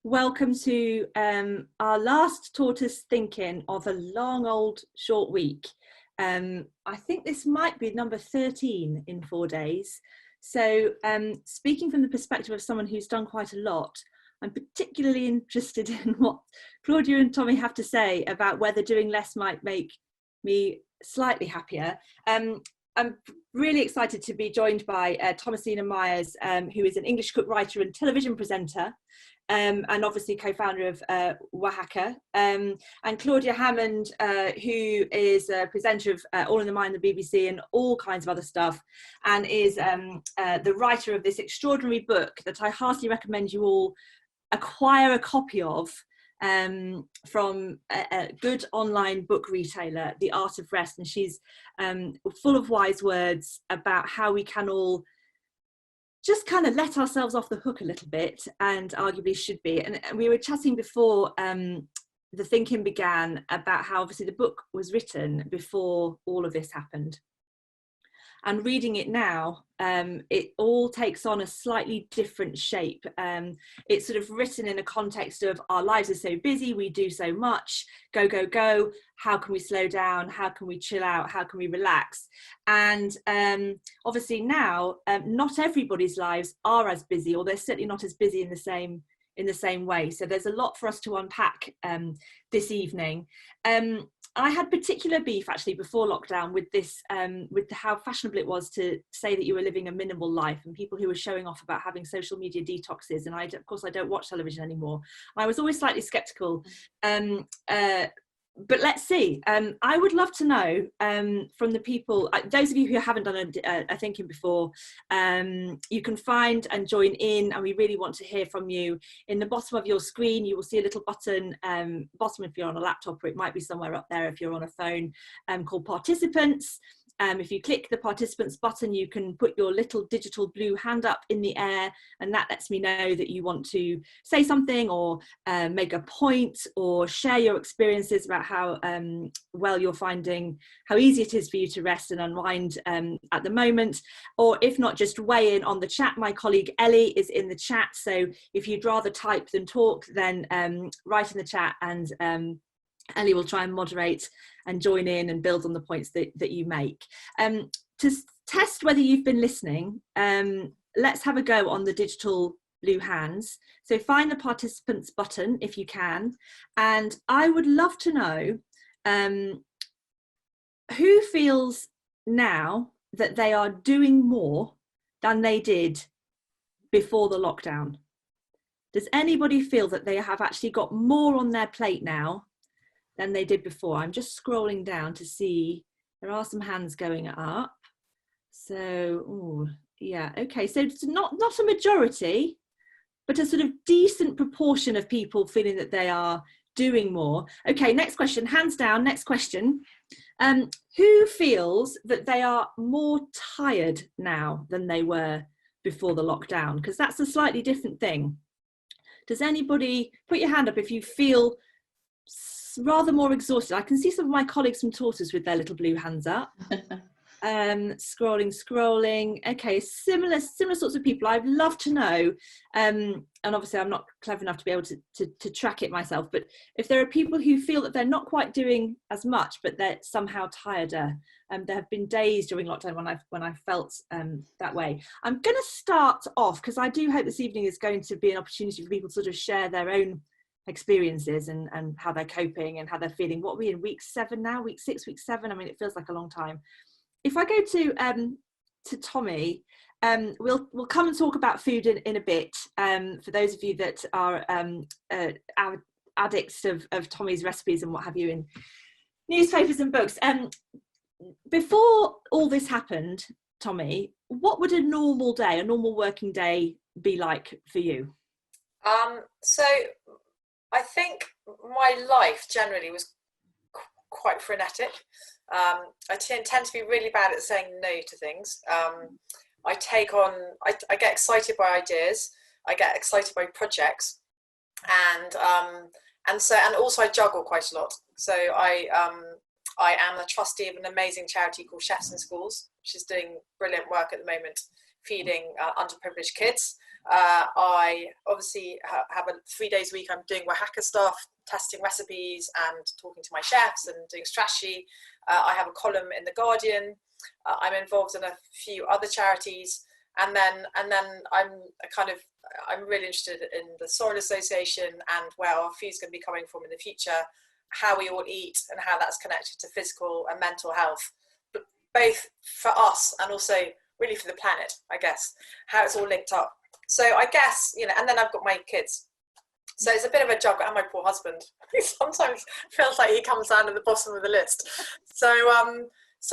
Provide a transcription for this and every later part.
Welcome to our last Tortoise Thinking of a long old short week. I think this might be number 13 in 4 days. So speaking from the perspective of someone who's done quite a lot, I'm particularly interested in what Claudia and Tommy have to say about whether doing less might make me slightly happier. I'm really excited to be joined by Thomasina Miers, who is an English cook, writer and television presenter, and obviously co-founder of Wahaca, and Claudia Hammond, who is a presenter of All in the Mind, the BBC, and all kinds of other stuff, and is the writer of this extraordinary book that I heartily recommend you all acquire a copy of, from a good online book retailer, The Art of Rest. And she's full of wise words about how we can all just kind of let ourselves off the hook a little bit, and arguably should be. And we were chatting before the thinking began about how obviously the book was written before all of this happened. And reading it now, it all takes on a slightly different shape. It's sort of written in a context of our lives are so busy, we do so much, go, go, go. How can we slow down? How can we chill out? How can we relax? And obviously now, not everybody's lives are as busy, or they're certainly not as busy in the same way. So there's a lot for us to unpack this evening. I had particular beef actually before lockdown with this, with how fashionable it was to say that you were living a minimal life, and people who were showing off about having social media detoxes. And of course I don't watch television anymore. I was always slightly skeptical. But let's see. I would love to know from the people, those of you who haven't done a thinking before, you can find and join in, and we really want to hear from you. In the bottom of your screen, you will see a little button, bottom if you're on a laptop, or it might be somewhere up there if you're on a phone, called Participants. If you click the participants button, you can put your little digital blue hand up in the air, and that lets me know that you want to say something, or make a point, or share your experiences about how well you're finding, how easy it is for you to rest and unwind at the moment. Or if not, just weigh in on the chat. My colleague Ellie is in the chat, so if you'd rather type than talk, then write in the chat, and Ellie will try and moderate and join in and build on the points that you make. To test whether you've been listening, let's have a go on the digital blue hands. So find the participants button if you can. And I would love to know who feels now that they are doing more than they did before the lockdown. Does anybody feel that they have actually got more on their plate now than they did before? I'm just scrolling down to see, there are some hands going up. So, ooh, yeah, okay. So it's not a majority, but a sort of decent proportion of people feeling that they are doing more. Okay, next question, hands down, next question. Who feels that they are more tired now than they were before the lockdown? Because that's a slightly different thing. Does anybody, put your hand up if you feel rather more exhausted? I can see some of my colleagues from Tortoise with their little blue hands up. Scrolling. Okay, similar sorts of people. I'd love to know, and obviously I'm not clever enough to be able to track it myself, but if there are people who feel that they're not quite doing as much, but they're somehow tireder. There have been days during lockdown when I felt that way. I'm going to start off, because I do hope this evening is going to be an opportunity for people to sort of share their own experiences and how they're coping and how they're feeling. What are we in, week 7 now? Week 6, week 7? I mean, it feels like a long time. If I go to Tommy, we'll come and talk about food in a bit. For those of you that are addicts of Tommy's recipes and what have you in newspapers and books. Before all this happened, Tommy, what would a normal day, a normal working day be like for you? So I think my life generally was quite frenetic. I tend to be really bad at saying no to things. I get excited by ideas. I get excited by projects, and also I juggle quite a lot. So I am the trustee of an amazing charity called Chefs in Schools, which is doing brilliant work at the moment, feeding underprivileged kids. I obviously have 3 days a week. I'm doing Wahaca stuff, testing recipes and talking to my chefs and doing strategy. I have a column in The Guardian. I'm involved in a few other charities. And then I'm really interested in the Soil Association and where our food's going to be coming from in the future, how we all eat and how that's connected to physical and mental health, but both for us and also really for the planet, I guess, how it's all linked up. So I guess, and then I've got my kids. So it's a bit of a juggle, and my poor husband, who sometimes feels like he comes down at the bottom of the list. So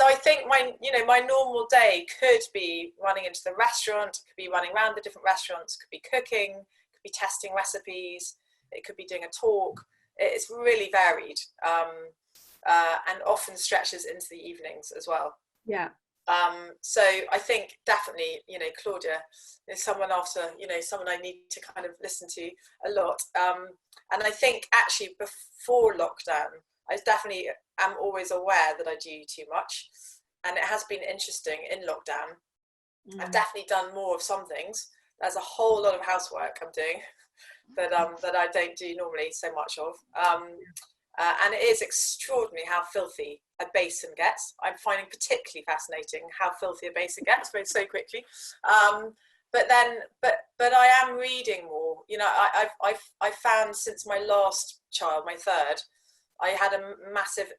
I think my normal day could be running into the restaurant, could be running around the different restaurants, could be cooking, could be testing recipes, it could be doing a talk. It's really varied, and often stretches into the evenings as well. Yeah. So I think definitely, Claudia is someone someone I need to kind of listen to a lot. And I think actually before lockdown, I definitely am always aware that I do too much. And it has been interesting in lockdown. I've definitely done more of some things. There's a whole lot of housework I'm doing that I don't do normally so much of. And it is extraordinary how filthy a basin gets. I'm finding particularly fascinating how filthy a basin gets so quickly. But I am reading more. I've found since my last child, my third, I had a massive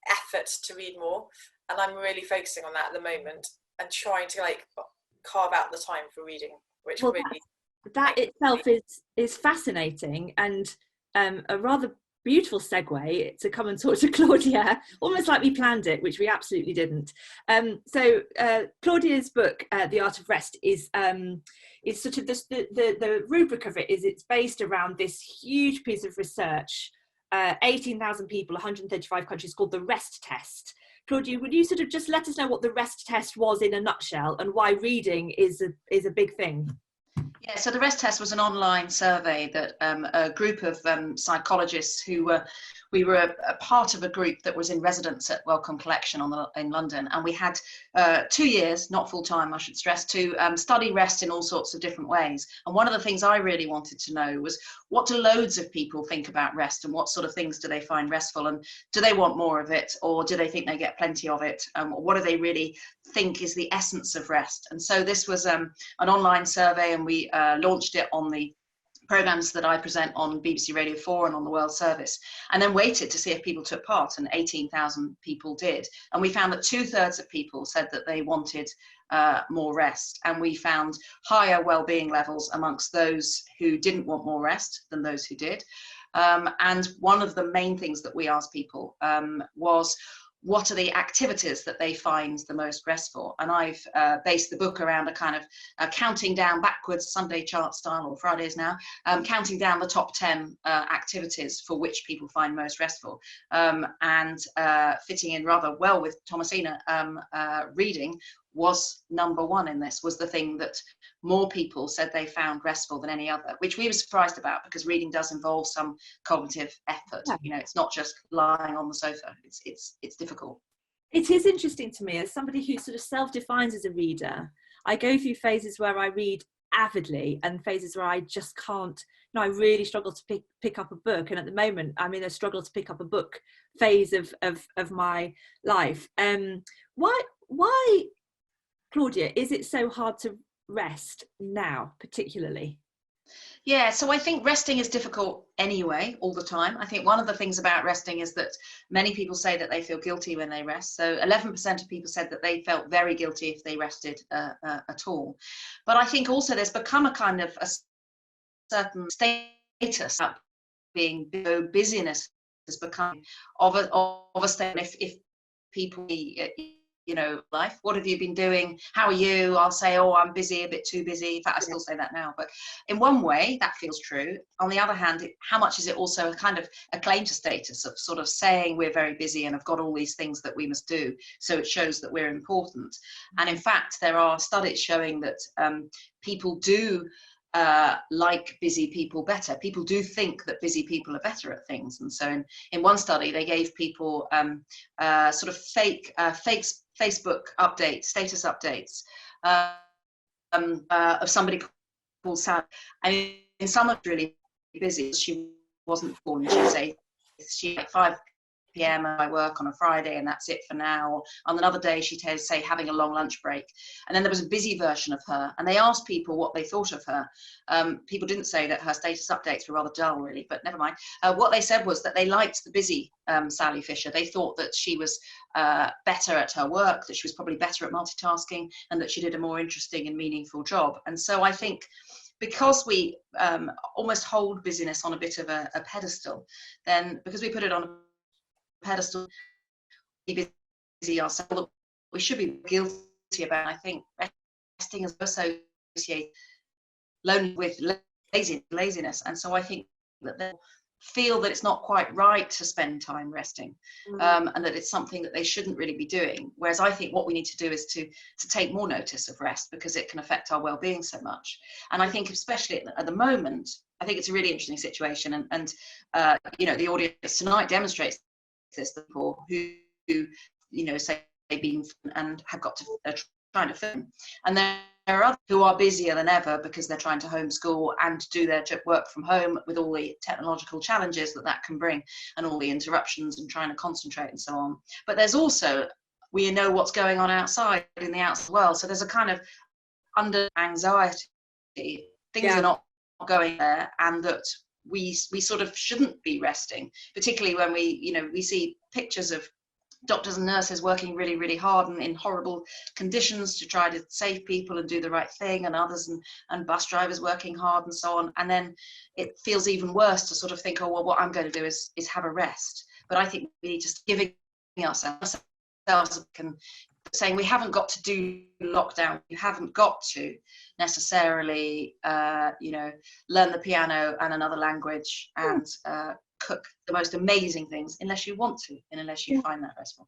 effort to read more, and I'm really focusing on that at the moment and trying to carve out the time for reading, which that itself is fascinating, and a rather beautiful segue to come and talk to Claudia, almost like we planned it, which we absolutely didn't. So Claudia's book, The Art of Rest, is sort of the rubric of it is it's based around this huge piece of research, 18,000 people, 135 countries, called the REST test. Claudia, would you sort of just let us know what the REST test was in a nutshell, and why reading is a big thing? Yeah, so the REST test was an online survey that a group of psychologists we were a part of a group that was in residence at Wellcome Collection in London, and we had 2 years, not full time I should stress, to study rest in all sorts of different ways. And one of the things I really wanted to know was, what do loads of people think about rest, and what sort of things do they find restful, and do they want more of it, or do they think they get plenty of it? What do they really think is the essence of rest? And so this was an online survey, and we launched it on the programs that I present on BBC Radio 4 and on the World Service, and then waited to see if people took part, and 18,000 people did. And we found that 2/3 of people said that they wanted more rest, and we found higher well-being levels amongst those who didn't want more rest than those who did. And one of the main things that we asked people was, what are the activities that they find the most restful? And I've based the book around a kind of counting down backwards, Sunday chart style, or Fridays now, counting down the top 10 activities for which people find most restful. And fitting in rather well with Thomasina, reading was number one in this, was the thing that more people said they found restful than any other, which we were surprised about, because reading does involve some cognitive effort. Yeah. It's not just lying on the sofa. It's difficult. It is interesting to me, as somebody who sort of self-defines as a reader. I go through phases where I read avidly and phases where I just can't. I really struggle to pick up a book, and at the moment I'm in a struggle to pick up a book phase of my life. Why, Claudia, is it so hard to rest now, particularly? Yeah, so I think resting is difficult anyway, all the time. I think one of the things about resting is that many people say that they feel guilty when they rest. So 11% of people said that they felt very guilty if they rested at all. But I think also there's become a kind of a certain status up being, busyness has become of a state. If people, life, what have you been doing? How are you? I'll say, oh, I'm busy, a bit too busy. In fact, I still say that now. But in one way, that feels true. On the other hand, how much is it also a kind of a claim to status of sort of saying we're very busy and have got all these things that we must do, so it shows that we're important. And in fact, there are studies showing that people do like busy people better. People do think that busy people are better at things. And so in one study, they gave people sort of fake Facebook updates, status updates of somebody called Sally. And in summer, really busy. She wasn't born. She'd say she at 5 p.m. I work on a Friday and that's it for now. On another day, she'd say having a long lunch break. And then there was a busy version of her. And they asked people what they thought of her. People didn't say that her status updates were rather dull, really, but never mind. What they said was that they liked the busy Sally Fisher. They thought that she was better at her work, that she was probably better at multitasking, and that she did a more interesting and meaningful job. And so I think because we almost hold busyness on a bit of a pedestal, then because we put it on a pedestal, be busy ourselves, we should be guilty about. I think resting is associated lonely with laziness, and so I think that they feel that it's not quite right to spend time resting, and that it's something that they shouldn't really be doing. Whereas I think what we need to do is to take more notice of rest, because it can affect our well-being so much. And I think especially at the moment, I think it's a really interesting situation, and you know, the audience tonight demonstrates this, the people who you know, say they've been and have got to trying to film, and there are others who are busier than ever because they're trying to homeschool and do their work from home with all the technological challenges that can bring, and all the interruptions and trying to concentrate and so on. But there's also, we know what's going on outside in the outside world, so there's a kind of under anxiety, things are not going there, and that we sort of shouldn't be resting, particularly when we see pictures of doctors and nurses working really, really hard and in horrible conditions to try to save people and do the right thing, and others and bus drivers working hard and so on. And then it feels even worse to sort of think, oh, well, what I'm going to do is have a rest. But I think we need to giving ourselves and saying we haven't got to do lockdown. You haven't got to necessarily, learn the piano and another language and cook the most amazing things unless you want to, and unless you find that restful.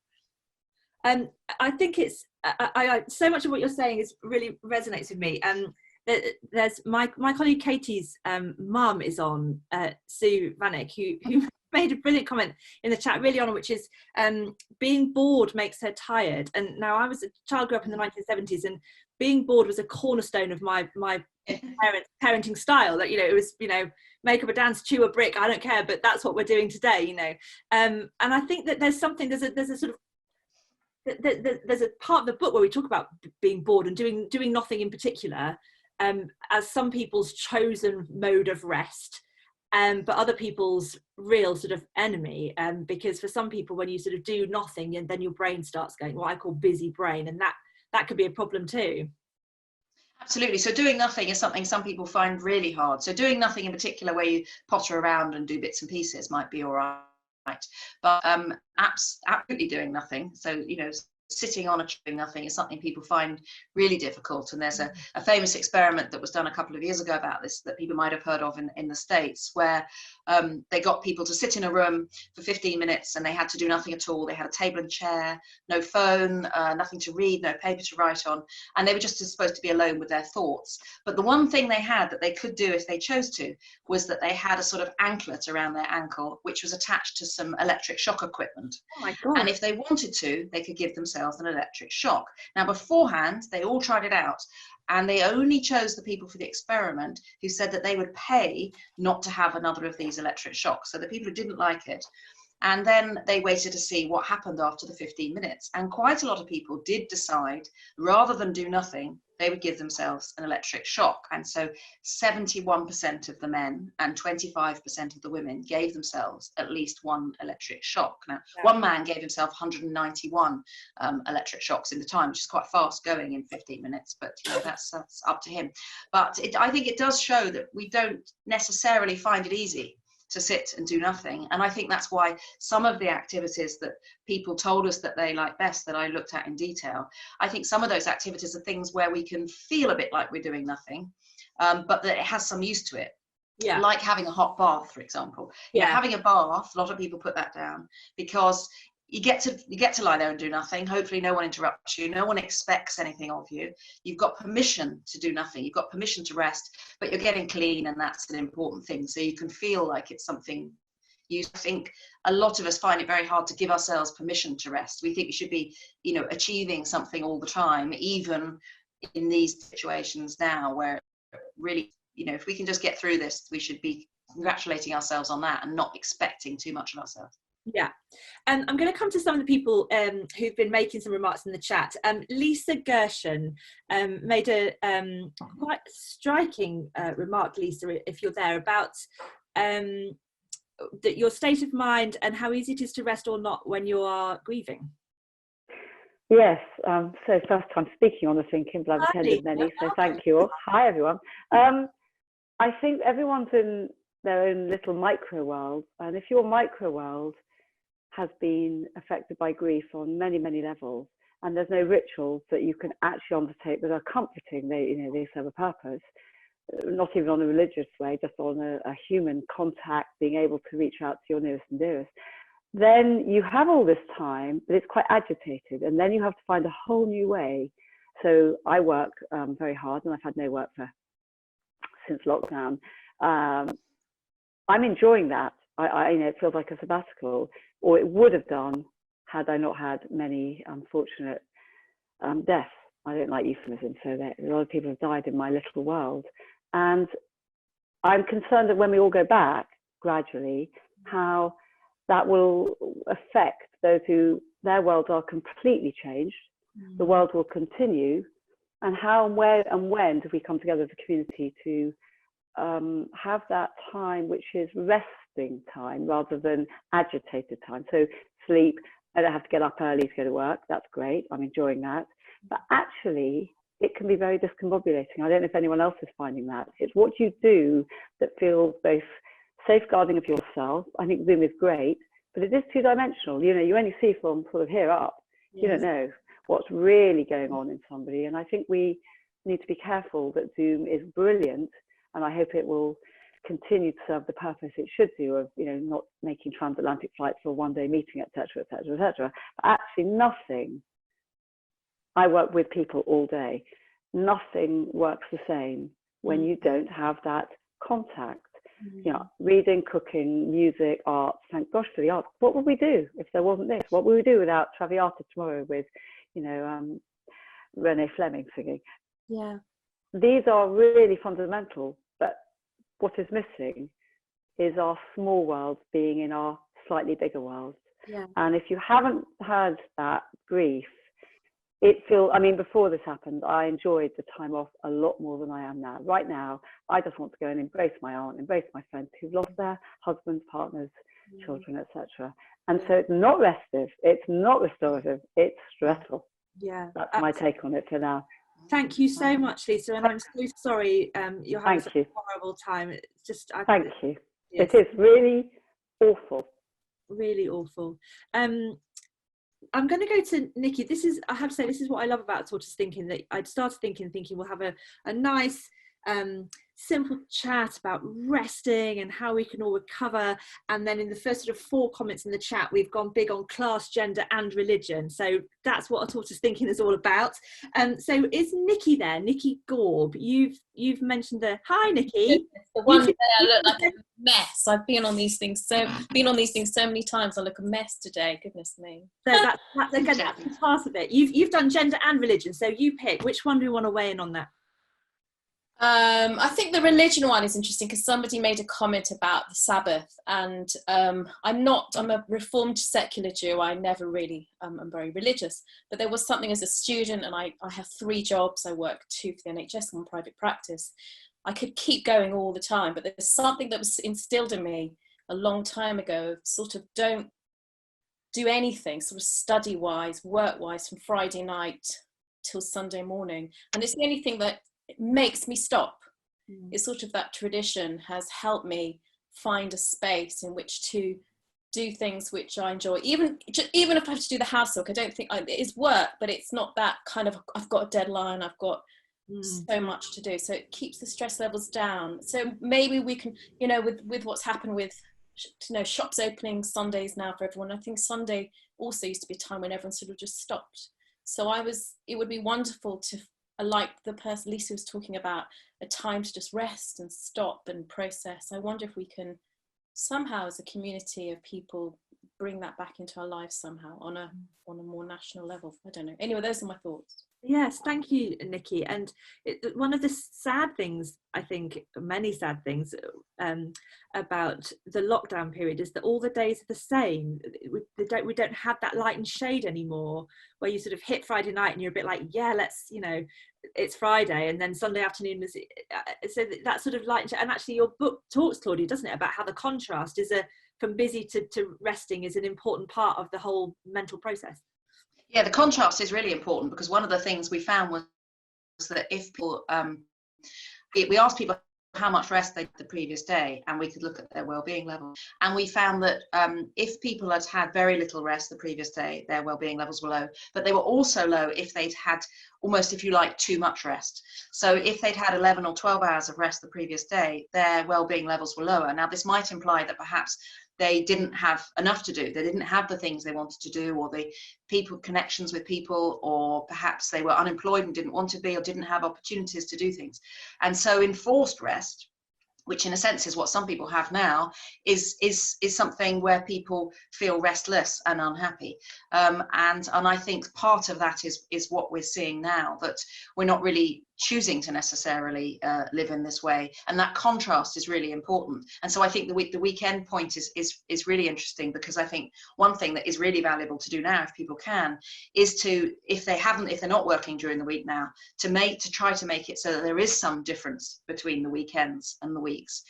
I think it's I so much of what you're saying is really resonates with me. There's my colleague Katie's mum is on, Sue Vanek, who made a brilliant comment in the chat really on, which is being bored makes her tired. And now I was a child, grew up in the 1970s, and being bored was a cornerstone of my parenting style. That, it was, make up a dance, chew a brick, I don't care, but that's what we're doing today, and I think that there's a sort of there's a part of the book where we talk about being bored and doing nothing in particular as some people's chosen mode of rest, but other people's real sort of enemy, because for some people, when you sort of do nothing, and then your brain starts going, what I call busy brain, and that could be a problem too. Absolutely. So doing nothing is something some people find really hard. So doing nothing in particular, where you potter around and do bits and pieces, might be all right. But absolutely doing nothing. So, sitting on a doing nothing is something people find really difficult. And there's a famous experiment that was done a couple of years ago about this that people might have heard of in the States, where they got people to sit in a room for 15 minutes and they had to do nothing at all. They had a table and chair, no phone, nothing to read, no paper to write on, and they were just supposed to be alone with their thoughts. But the one thing they had that they could do if they chose to was that they had a sort of anklet around their ankle, which was attached to some electric shock equipment. Oh my God. And if they wanted to, they could give themselves an electric shock. Now, beforehand, they all tried it out, and they only chose the people for the experiment who said that they would pay not to have another of these electric shocks. So the people who didn't like it. And then they waited to see what happened after the 15 minutes. And quite a lot of people did decide, rather than do nothing, they would give themselves an electric shock. And so 71% of the men and 25% of the women gave themselves at least one electric shock. Now, one man gave himself 191 electric shocks in the time, which is quite fast going in 15 minutes, but that's up to him. But I think it does show that we don't necessarily find it easy to sit and do nothing. And I think that's why some of the activities that people told us that they like best, that I looked at in detail, I think some of those activities are things where we can feel a bit like we're doing nothing, but that it has some use to it. Yeah. Like having a hot bath, for example. Yeah. Having a bath, a lot of people put that down because you get to lie there and do nothing. Hopefully no one interrupts you. No one expects anything of you. You've got permission to do nothing. You've got permission to rest, but you're getting clean, and that's an important thing. So you can feel like it's something you think. A lot of us find it very hard to give ourselves permission to rest. We think we should be, achieving something all the time, even in these situations now where really you know, if we can just get through this, we should be congratulating ourselves on that and not expecting too much of ourselves. Yeah, and I'm going to come to some of the people who've been making some remarks in the chat. Lisa Gershon made a quite striking remark, Lisa, if you're there, about your state of mind and how easy it is to rest or not when you are grieving. Yes, so first time speaking on the Thinking, but I've attended many, so thank you all. Hi, everyone. I think everyone's in their own little micro world, and if your micro world has been affected by grief on many, many levels, and there's no rituals that you can actually undertake that are comforting, they serve a purpose, not even on a religious way, just on a human contact, being able to reach out to your nearest and dearest, then you have all this time, but it's quite agitated, and then you have to find a whole new way. So I work very hard, and I've had no work since lockdown. I'm enjoying that. It feels like a sabbatical, or it would have done had I not had many unfortunate deaths. I don't like euphemism, so that a lot of people have died in my little world. And I'm concerned that when we all go back gradually, how that will affect those who their worlds are completely changed. The world will continue, and how and where and when do we come together as a community to have that time which is resting time rather than agitated time. So sleep, I don't have to get up early to go to work, that's great, I'm enjoying that, but actually it can be very discombobulating. I don't know if anyone else is finding that. It's what you do that feels both safeguarding of yourself. I think Zoom is great, but it is two-dimensional. You know, you only see from sort of here up. Yes. You don't know what's really going on in somebody, and I think we need to be careful that Zoom is brilliant, and I hope it will continue to serve the purpose it should do of, you know, not making transatlantic flights for a one-day meeting, etc., etc., etc. But actually nothing, I work with people all day, nothing works the same when you don't have that contact. You know, reading, cooking, music, art, thank gosh for the art. What would we do if there wasn't this? What would we do without Traviata tomorrow with, you know, Renee Fleming singing? Yeah. These are really fundamental, but what is missing is our small world being in our slightly bigger world. Yeah. And if you haven't had that grief, I mean, before this happened, I enjoyed the time off a lot more than I am now. Right now, I just want to go and embrace my aunt, embrace my friends who've lost their husbands, partners, children, etc. And so it's not restive, it's not restorative, it's stressful. Yeah. That's my take on it for now. Thank you so much, Lisa, and I'm so sorry you're having such a horrible time. It's just thank you. Yes. It is really awful. Really awful. I'm going to go to Nikki. I have to say, this is what I love about Tortoise Thinking, that I'd started thinking we'll have a nice simple chat about resting and how we can all recover, and then in the first sort of 4 comments in the chat we've gone big on class, gender and religion, so that's what a Tortoise Thinking is all about. So is Nikki there? Nikki Gorb, you've mentioned hi Nikki. The one day I look like a mess. I've been on these things so many times. I look a mess today, goodness me. So that's again, that's part of it. You've done gender and religion, so you pick which one do you want to weigh in on that. I think the religion one is interesting because somebody made a comment about the Sabbath, and I'm a reformed secular Jew. I never really am very religious, but there was something as a student, and I have 3 jobs. I work 2 for the NHS and 1 private practice. I could keep going all the time, but there's something that was instilled in me a long time ago, sort of don't do anything, sort of study-wise, work-wise, from Friday night till Sunday morning. And it's the only thing that it makes me stop. It's sort of that tradition has helped me find a space in which to do things which I enjoy. Even if I have to do the housework, I don't think it is work, but it's not that kind of, I've got a deadline, I've got so much to do. So it keeps the stress levels down. So maybe we can, you know, with what's happened with, you know, shops opening Sundays now for everyone. I think Sunday also used to be a time when everyone sort of just stopped. So it would be wonderful to, like the person Lisa was talking about, a time to just rest and stop and process. I wonder if we can somehow, as a community of people, bring that back into our lives somehow on a more national level. I don't know. Anyway, those are my thoughts. Yes, thank you, Nikki. And one of the sad things, I think, many sad things about the lockdown period is that all the days are the same. We don't have that light and shade anymore, where you sort of hit Friday night and you're a bit like, yeah, let's, you know, it's Friday, and then Sunday afternoon is so that sort of light and shade. And actually, your book talks, Claudia, doesn't it, about how the contrast is from busy to resting is an important part of the whole mental process. Yeah, the contrast is really important, because one of the things we found was that if people, we asked people how much rest they had the previous day, and we could look at their well-being level. And we found that if people had had very little rest the previous day, their well-being levels were low, but they were also low if they'd had almost, if you like, too much rest. So if they'd had 11 or 12 hours of rest the previous day, their well-being levels were lower. Now, this might imply that perhaps they didn't have enough to do. They didn't have the things they wanted to do, or the connections with people, or perhaps they were unemployed and didn't want to be, or didn't have opportunities to do things. And so enforced rest, which in a sense is what some people have now, is something where people feel restless and unhappy. And I think part of that is what we're seeing now, that we're not really choosing to necessarily live in this way, and that contrast is really important. And so I think the weekend point is really interesting, because I think one thing that is really valuable to do now, if people can, is to, if they're not working during the week now, to try to make it so that there is some difference between the weekends and the weeks,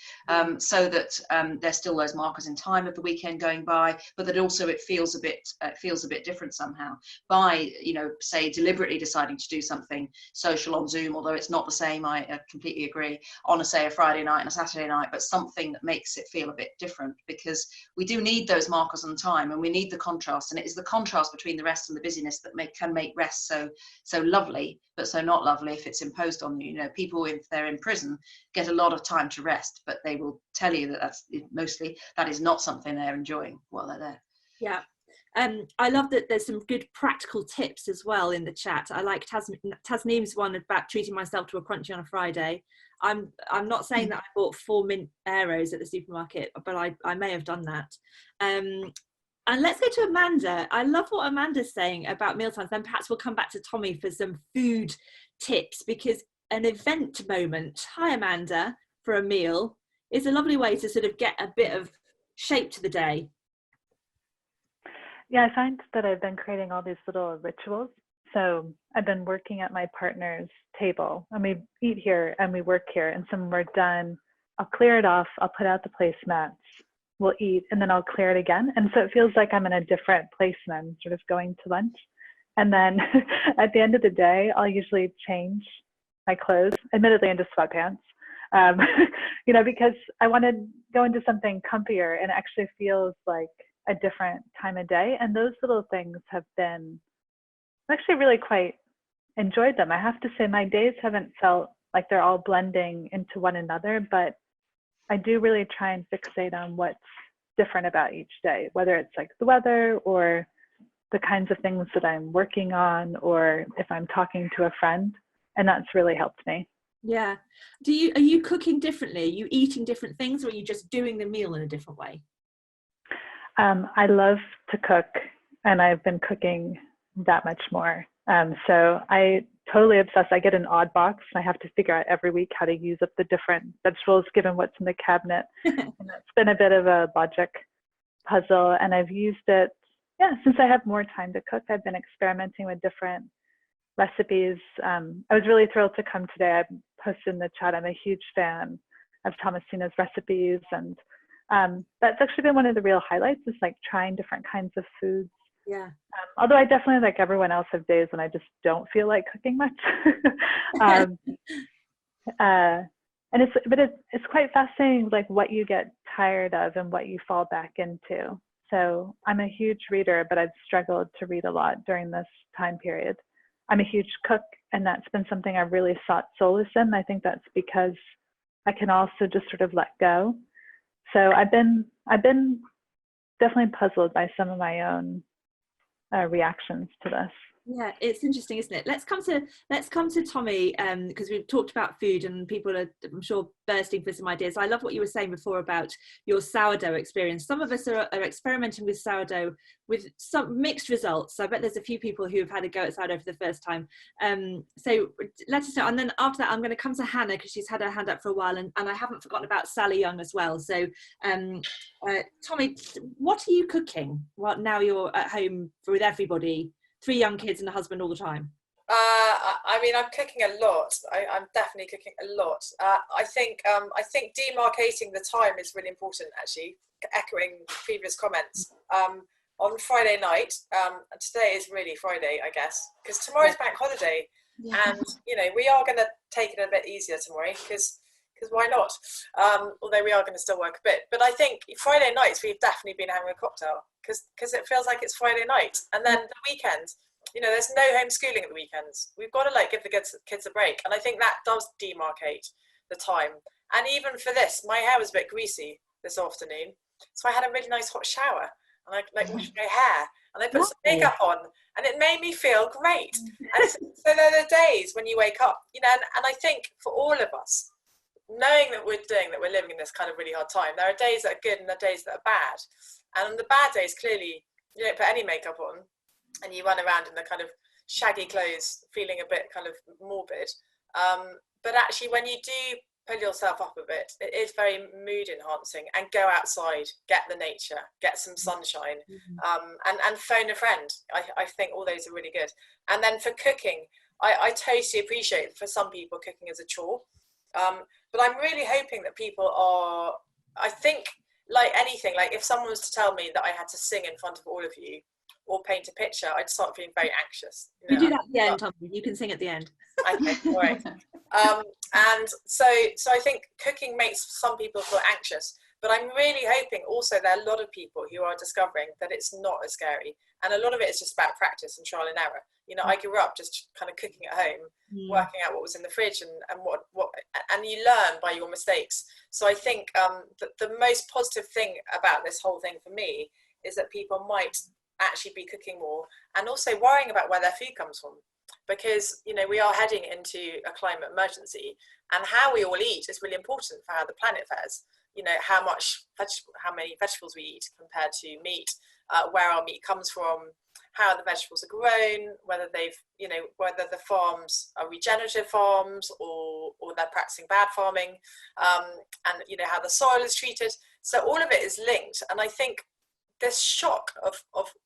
so that there's still those markers in time of the weekend going by, but that also it feels a bit different somehow, by, you know, say deliberately deciding to do something social on Zoom, although it's not the same, I completely agree, on a Friday night and a Saturday night, but something that makes it feel a bit different, because we do need those markers on time, and we need the contrast, and it is the contrast between the rest and the busyness that can make rest so lovely, but so not lovely if it's imposed on you. You know, people, if they're in prison, get a lot of time to rest, but they will tell you that that is not something they're enjoying while they're there. Yeah. I love that there's some good practical tips as well in the chat. I like Tasneem's one about treating myself to a crunchy on a Friday. I'm not saying that I bought 4 mint arrows at the supermarket, but I may have done that. And let's go to Amanda. I love what Amanda's saying about mealtimes. Then perhaps we'll come back to Tommy for some food tips, because an event moment, hi Amanda, for a meal is a lovely way to sort of get a bit of shape to the day. Yeah, I find that I've been creating all these little rituals. So I've been working at my partner's table, and we eat here and we work here. And so when we're done, I'll clear it off. I'll put out the placemats. We'll eat, and then I'll clear it again. And so it feels like I'm in a different place, and I'm sort of going to lunch. And then at the end of the day, I'll usually change my clothes, admittedly into sweatpants, you know, because I want to go into something comfier, and it actually feels like a different time of day. And those little things have been, I've actually really quite enjoyed them. I have to say my days haven't felt like they're all blending into one another, but I do really try and fixate on what's different about each day, whether it's like the weather or the kinds of things that I'm working on, or if I'm talking to a friend, and that's really helped me. Yeah. Are you cooking differently? Are you eating different things, or are you just doing the meal in a different way? I love to cook, and I've been cooking that much more. So I totally obsessed. I get an odd box, and I have to figure out every week how to use up the different vegetables given what's in the cabinet. And it's been a bit of a logic puzzle, and I've used it, since I have more time to cook. I've been experimenting with different recipes. I was really thrilled to come today. I posted in the chat, I'm a huge fan of Thomasina's recipes, and that's actually been one of the real highlights, is like trying different kinds of foods. Yeah. Although I definitely, like everyone else, have days when I just don't feel like cooking much. And it's quite fascinating, like what you get tired of and what you fall back into. So I'm a huge reader, but I've struggled to read a lot during this time period. I'm a huge cook, and that's been something I've really sought solace in. I think that's because I can also just sort of let go. So I've been definitely puzzled by some of my own reactions to this. Yeah, it's interesting, isn't it? Let's come to Tommy, because we've talked about food and people are, I'm sure, bursting for some ideas. I love what you were saying before about your sourdough experience. Some of us are experimenting with sourdough with some mixed results. I bet there's a few people who have had a go at sourdough for the first time. So let us know. And then after that, I'm going to come to Hannah, because she's had her hand up for a while, and I haven't forgotten about Sally Young as well. So Tommy, what are you cooking? Well, now you're at home with everybody, 3 young kids and a husband all the time. I mean, I'm cooking a lot. I'm definitely cooking a lot. I think demarcating the time is really important, actually, echoing previous comments. On Friday night, and today is really Friday, I guess, because tomorrow's bank holiday. Yeah. And, you know, we are going to take it a bit easier tomorrow, because why not? Although we are going to still work a bit. But I think Friday nights, we've definitely been having a cocktail, because it feels like it's Friday night. And then the weekend, you know, there's no homeschooling at the weekends. We've got to like give the kids a break. And I think that does demarcate the time. And even for this, my hair was a bit greasy this afternoon. So I had a really nice hot shower, and I like washed my hair, and I put some makeup on, and it made me feel great. And so there are days when you wake up, you know, and I think for all of us, knowing that we're living in this kind of really hard time, there are days that are good and there are days that are bad. And on the bad days, clearly, you don't put any makeup on, and you run around in the kind of shaggy clothes, feeling a bit kind of morbid. But actually, when you do pull yourself up a bit, it is very mood enhancing. And go outside, get the nature, get some sunshine, and phone a friend. I think all those are really good. And then for cooking, I totally appreciate for some people cooking is a chore. But I'm really hoping that people are, I think, like anything, like if someone was to tell me that I had to sing in front of all of you or paint a picture, I'd start feeling very anxious. You do that at the end, Tommy. You can sing at the end. Okay, all right. And so I think cooking makes some people feel anxious, but I'm really hoping also there are a lot of people who are discovering that it's not as scary. And a lot of it is just about practice and trial and error. You know, I grew up just kind of cooking at home, working out what was in the fridge and what and you learn by your mistakes. So I think the most positive thing about this whole thing for me is that people might actually be cooking more and also worrying about where their food comes from. Because, you know, we are heading into a climate emergency, and how we all eat is really important for how the planet fares. You know, how many vegetables we eat compared to meat, where our meat comes from, how the vegetables are grown, whether whether the farms are regenerative farms or they're practicing bad farming, and, you know, how the soil is treated. So all of it is linked. And I think this shock of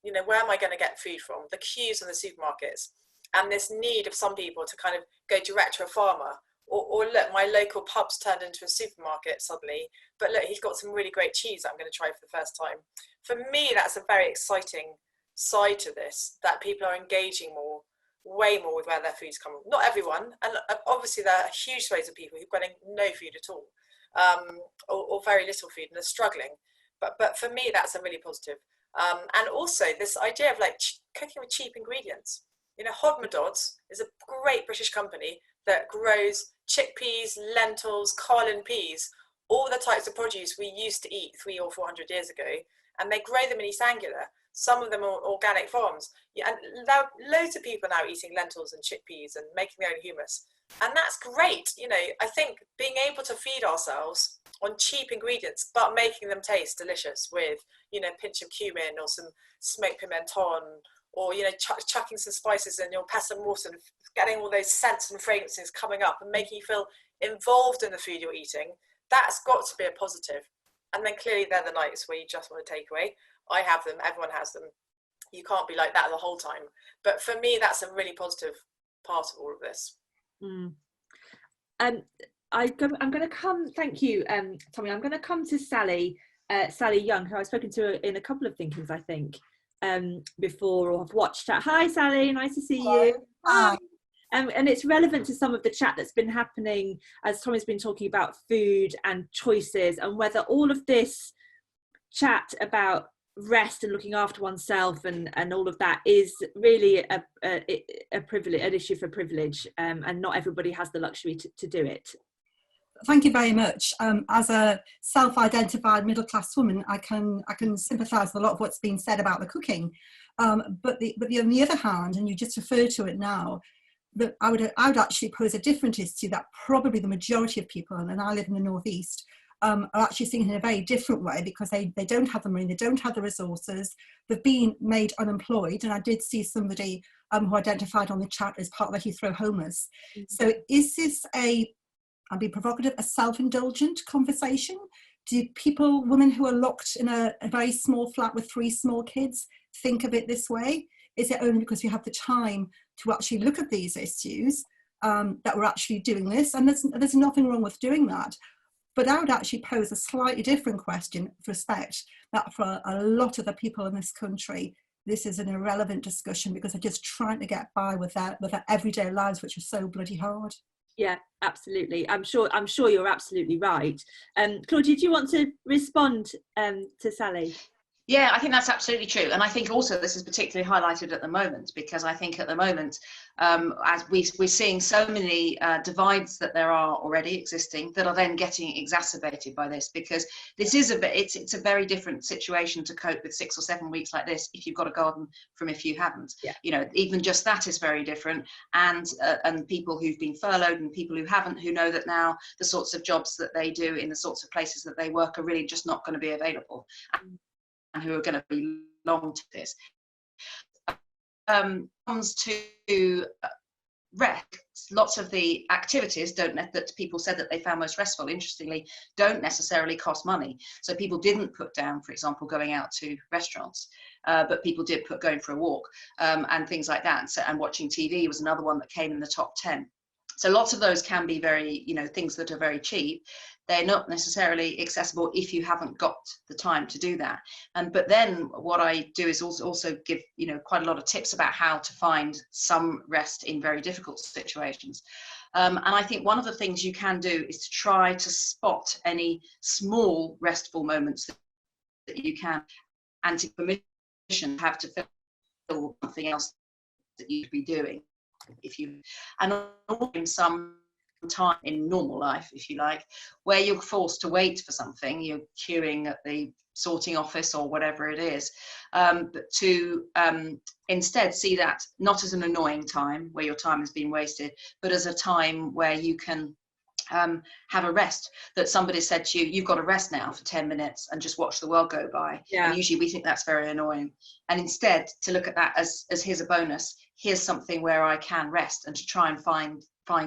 you know, where am I going to get food from? The queues in the supermarkets, and this need of some people to kind of go direct to a farmer, or look, my local pub's turned into a supermarket suddenly, but look, he's got some really great cheese that I'm going to try for the first time. For me, that's a very exciting side to this, that people are engaging way more with where their food's coming from. Not everyone, and obviously there are huge swathes of people who've got no food at all, or very little food and are struggling. But for me, that's a really positive. And also this idea of like cooking with cheap ingredients. You know, Hodmedod's is a great British company that grows chickpeas, lentils, Carlin peas, all the types of produce we used to eat 300 or 400 years ago, and they grow them in East Anglia. Some of them are organic farms. Yeah, and there are loads of people now eating lentils and chickpeas and making their own hummus. And that's great. You know, I think being able to feed ourselves on cheap ingredients, but making them taste delicious with, you know, a pinch of cumin or some smoked pimenton, or, you know, chucking some spices in your pasta morton, getting all those scents and fragrances coming up and making you feel involved in the food you're eating, that's got to be a positive. And then clearly they're the nights where you just want to take away. I have them, everyone has them. You can't be like that the whole time. But for me, that's a really positive part of all of this. I'm going to come, thank you, Tommy. I'm going to come to Sally Young, who I've spoken to in a couple of thinkings, I think, before, or have watched chat. Hi, Sally, nice to see you. Hi. And it's relevant to some of the chat that's been happening as Tommy's been talking about food and choices, and whether all of this chat about rest and looking after oneself and all of that is really a privilege, an issue for privilege, and not everybody has the luxury to do it. thank you very much. As a self-identified middle-class woman, I can sympathise with a lot of what's been said about the cooking. But on the other hand, and you just referred to it now, that I would actually pose a different issue that probably the majority of people, and I live in the northeast, are actually seeing it in a very different way, because they don't have the money, they don't have the resources, they've been made unemployed. And I did see somebody who identified on the chat as part of the Heathrow homeless. Mm-hmm. So is this I'll be provocative, a self-indulgent conversation? Do people, women who are locked in a very small flat with 3 small kids, think of it this way? Is it only because we have the time to actually look at these issues that we're actually doing this? And there's nothing wrong with doing that. But I would actually pose a slightly different question with respect that for a lot of the people in this country, this is an irrelevant discussion because they're just trying to get by with their everyday lives, which are so bloody hard. Yeah, absolutely. I'm sure you're absolutely right. Claudia, do you want to respond to Sally? Yeah, I think that's absolutely true. And I think also this is particularly highlighted at the moment, because I think at the moment, as we're seeing so many divides that there are already existing that are then getting exacerbated by this, because this is it's a very different situation to cope with 6 or 7 weeks like this if you've got a garden from if you haven't. Yeah. You know, even just that is very different. And people who've been furloughed and people who haven't, who know that now the sorts of jobs that they do in the sorts of places that they work are really just not going to be available. And who are going to belong to this. Comes to rest, lots of the activities that people said that they found most restful, interestingly, don't necessarily cost money. So people didn't put down, for example, going out to restaurants, but people did put going for a walk and things like that. So, and watching TV was another one that came in the top 10. So lots of those can be very, things that are very cheap. They're not necessarily accessible if you haven't got the time to do that. But then what I do is also give, quite a lot of tips about how to find some rest in very difficult situations. And I think one of the things you can do is to try to spot any small restful moments that you can, and to permission to have to fill something else that you'd be doing. And in some time in normal life, if you like, where you're forced to wait for something, you're queuing at the sorting office or whatever it is, but to instead see that not as an annoying time where your time has been wasted, but as a time where you can have a rest, that somebody said to you, you've got to rest now for 10 minutes and just watch the world go by. Yeah. And usually we think that's very annoying. And instead to look at that as here's a bonus, here's something where I can rest, and to try and find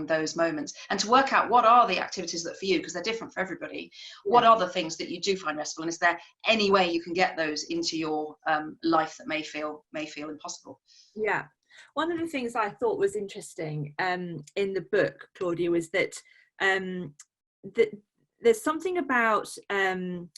those moments, and to work out what are the activities that for you, because they're different for everybody. Yeah. What are the things that you do find restful, and is there any way you can get those into your life that may feel impossible? Yeah. One of the things I thought was interesting in the book, Claudia, was that that there's something about having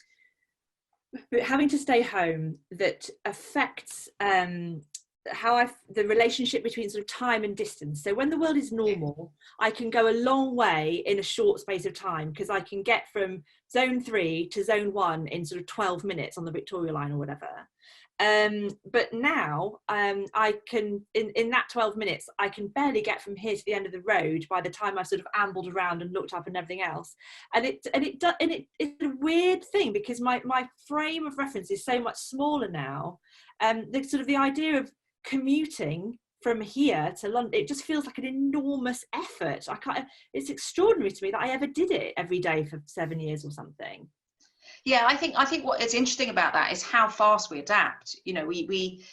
to stay home that affects the relationship between sort of time and distance. So when the world is normal, I can go a long way in a short space of time, because I can get from zone 3 to zone 1 in sort of 12 minutes on the Victoria line or whatever. But now I can, in that 12 minutes, I can barely get from here to the end of the road by the time I've sort of ambled around and looked up and everything else. And it's a weird thing, because my frame of reference is so much smaller now. The idea of commuting from here to London, it just feels like an enormous effort. It's extraordinary to me that I ever did it every day for 7 years or something. Yeah, I think what is interesting about that is how fast we adapt. We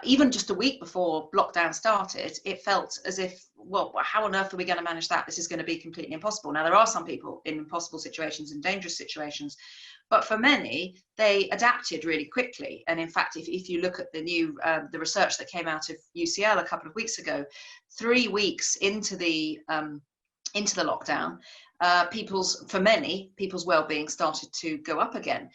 even just a week before lockdown started, it felt as if, well, how on earth are we going to manage that? This is going to be completely impossible. Now, there are some people in impossible situations and dangerous situations, but for many, they adapted really quickly. And in fact, if you look at the new the research that came out of UCL a couple of weeks ago, 3 weeks into the lockdown, for many people's well-being started to go up again,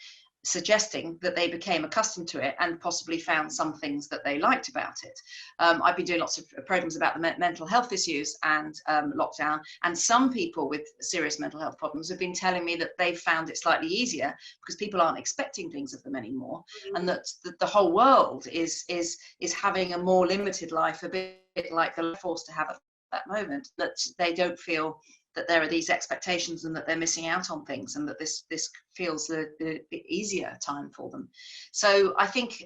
suggesting that they became accustomed to it and possibly found some things that they liked about it. I've been doing lots of programs about the mental health issues and lockdown, and some people with serious mental health problems have been telling me that they've found it slightly easier because people aren't expecting things of them anymore. Mm-hmm. And that the whole world is having a more limited life, a bit like the forced to have at that moment, that they don't feel that there are these expectations and that they're missing out on things, and that this feels the easier time for them. So I think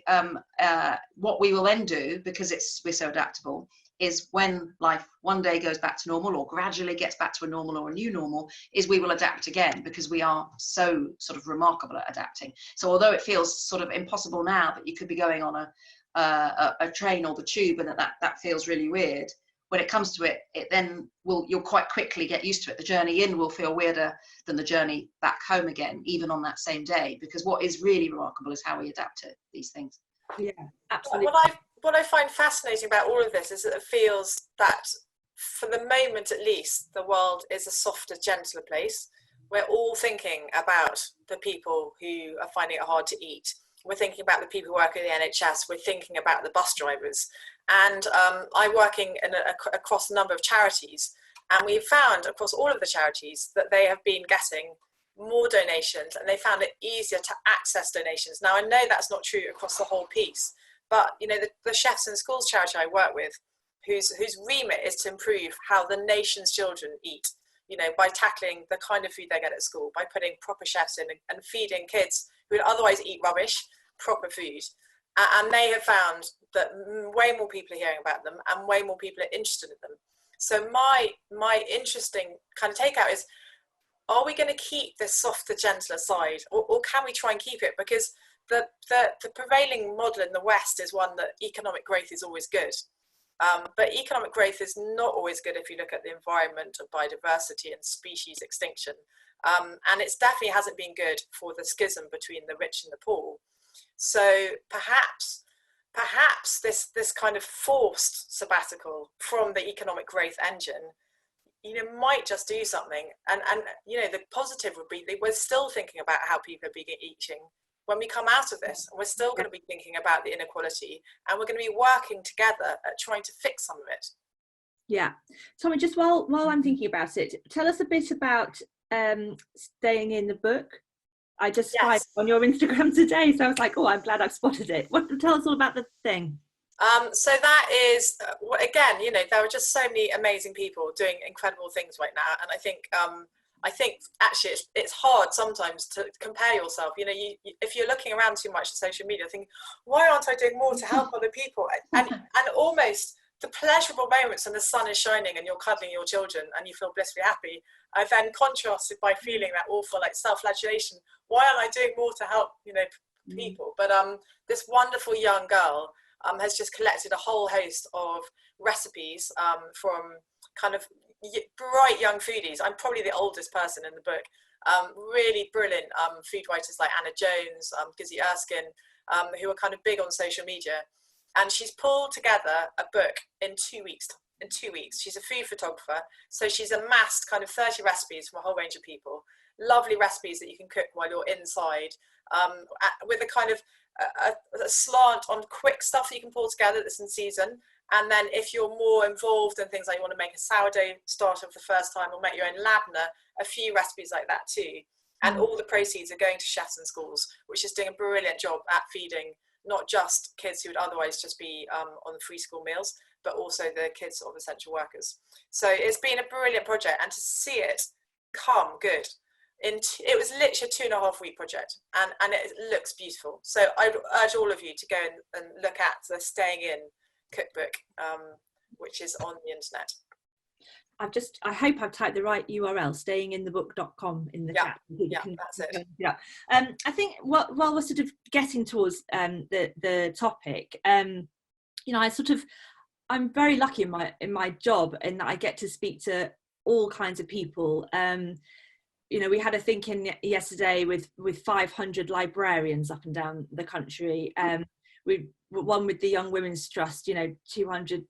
what we will then do, because we're so adaptable, is when life one day goes back to normal, or gradually gets back to a normal or a new normal, is we will adapt again, because we are so sort of remarkable at adapting. So although it feels sort of impossible now that you could be going on a train or the tube and that feels really weird, when it comes to it, you'll quite quickly get used to it. The journey in will feel weirder than the journey back home again, even on that same day, because what is really remarkable is how we adapt to these things. Yeah, absolutely. What I find fascinating about all of this is that it feels that, for the moment at least, the world is a softer, gentler place. We're all thinking about the people who are finding it hard to eat. We're thinking about the people who work in the NHS. We're thinking about the bus drivers. And I'm working across a number of charities, and we've found across all of the charities that they have been getting more donations, and they found it easier to access donations. Now, I know that's not true across the whole piece, but you know, the Chefs in Schools charity I work with, whose remit is to improve how the nation's children eat, you know, by tackling the kind of food they get at school, by putting proper chefs in and feeding kids who would otherwise eat rubbish, proper food. And they have found that way more people are hearing about them, and way more people are interested in them. So my interesting kind of takeout is, are we going to keep this softer, gentler side, or can we try and keep it? Because the prevailing model in the West is one that economic growth is always good. But economic growth is not always good if you look at the environment of biodiversity and species extinction. And it definitely hasn't been good for the schism between the rich and the poor. So perhaps this kind of forced sabbatical from the economic growth engine, you know, might just do something. And you know, the positive would be that we're still thinking about how people are eating when we come out of this, and we're still going to be thinking about the inequality, and we're going to be working together at trying to fix some of it. Yeah. Tommy, just while I'm thinking about it, tell us a bit about staying in the book. I just spied on your Instagram today, so I was like, oh, I'm glad I've spotted it. Tell us all about the thing. So that is, again, you know, there are just so many amazing people doing incredible things right now, and I think actually it's hard sometimes to compare yourself. You know, if you're looking around too much on social media, think, why aren't I doing more to help other people? And almost the pleasurable moments when the sun is shining and you're cuddling your children and you feel blissfully happy, are then contrasted by feeling that awful like self-flagellation. Why aren't I doing more to help, you know, people? But this wonderful young girl has just collected a whole host of recipes from kind of bright young foodies. I'm probably the oldest person in the book. Really brilliant food writers like Anna Jones, Gizzy Erskine, who are kind of big on social media. And she's pulled together a book in 2 weeks. She's a food photographer, so she's amassed kind of 30 recipes from a whole range of people. Lovely recipes that you can cook while you're inside, with a kind of a slant on quick stuff that you can pull together that's in season. And then if you're more involved in things like you want to make a sourdough starter for the first time, or make your own labna, a few recipes like that too. And all the proceeds are going to Chefs in Schools, which is doing a brilliant job at feeding not just kids who would otherwise just be on the free school meals, but also the kids of essential workers. So it's been a brilliant project, and to see it come good. It was literally a 2.5 week project, and it looks beautiful. So I'd urge all of you to go and look at the Staying In cookbook, which is on the internet. I hope I've typed the right URL, stayinginthebook.com in the chat. Yeah, that's it. Yeah. I think while we're sort of getting towards the topic, you know, I'm very lucky in my job in that I get to speak to all kinds of people. You know, we had a think-in yesterday with 500 librarians up and down the country. We one with the Young Women's Trust, you know, 200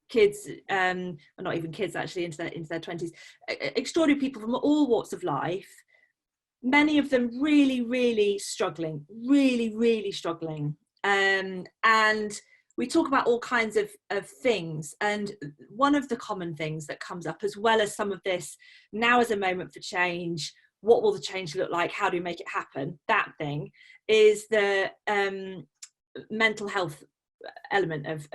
kids, or not even kids actually, into their 20s. Extraordinary people from all walks of life. Many of them really struggling, really struggling. And we talk about all kinds of things, and one of the common things that comes up, as well as some of this, now is a moment for change, what will the change look like, how do we make it happen, that thing, is the mental health element of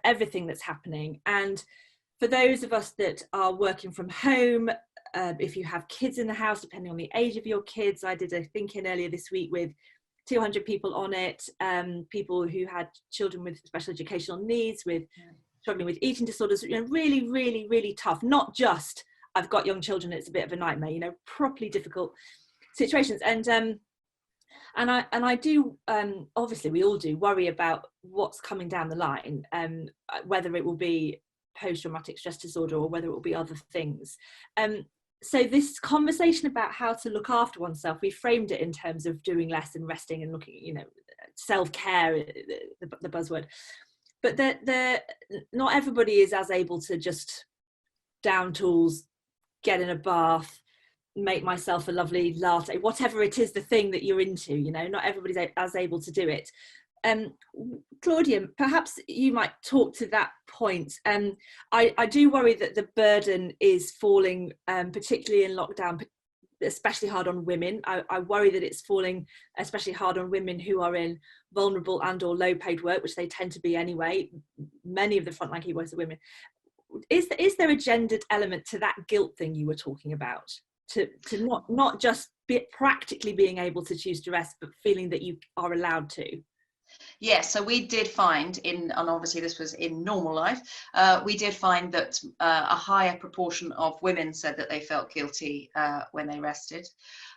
everything that's happening. And for those of us that are working from home, if you have kids in the house, depending on the age of your kids, I did a think-in earlier this week with 200 people on it, people who had children with special educational needs, with struggling with eating disorders, really, really, really tough. Not just, I've got young children, it's a bit of a nightmare, properly difficult situations. And I do, obviously we all do worry about what's coming down the line, whether it will be post-traumatic stress disorder or whether it will be other things. So this conversation about how to look after oneself, we framed it in terms of doing less and resting and looking, self-care, the buzzword. But not everybody is as able to just down tools, get in a bath, make myself a lovely latte, whatever it is, the thing that you're into, not everybody's as able to do it. Claudia, perhaps you might talk to that point. I do worry that the burden is falling, particularly in lockdown, especially hard on women. I worry that it's falling especially hard on women who are in vulnerable and or low paid work, which they tend to be anyway. Many of the frontline key workers are women. Is there a gendered element to that guilt thing you were talking about? To not just practically being able to choose to rest, but feeling that you are allowed to. Yes, so we did find and obviously this was in normal life, we did find that a higher proportion of women said that they felt guilty when they rested.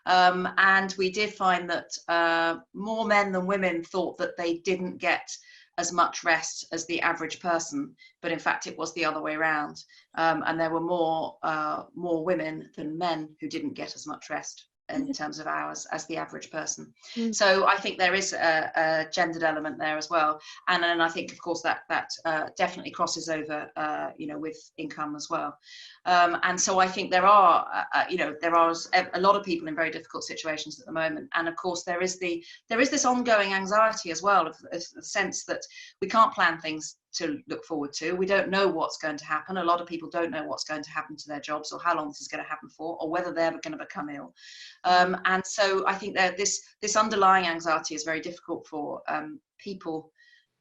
And we did find that more men than women thought that they didn't get as much rest as the average person, but in fact it was the other way around. And there were more women than men who didn't get as much rest in terms of hours as the average person. So I think there is a gendered element there as well, and then I think of course that definitely crosses over with income as well. And so I think there are a lot of people in very difficult situations at the moment, and of course there is this ongoing anxiety as well of the sense that we can't plan things to look forward to. We don't know what's going to happen. A lot of people don't know what's going to happen to their jobs or how long this is going to happen for, or whether they're going to become ill. And so I think that this underlying anxiety is very difficult for people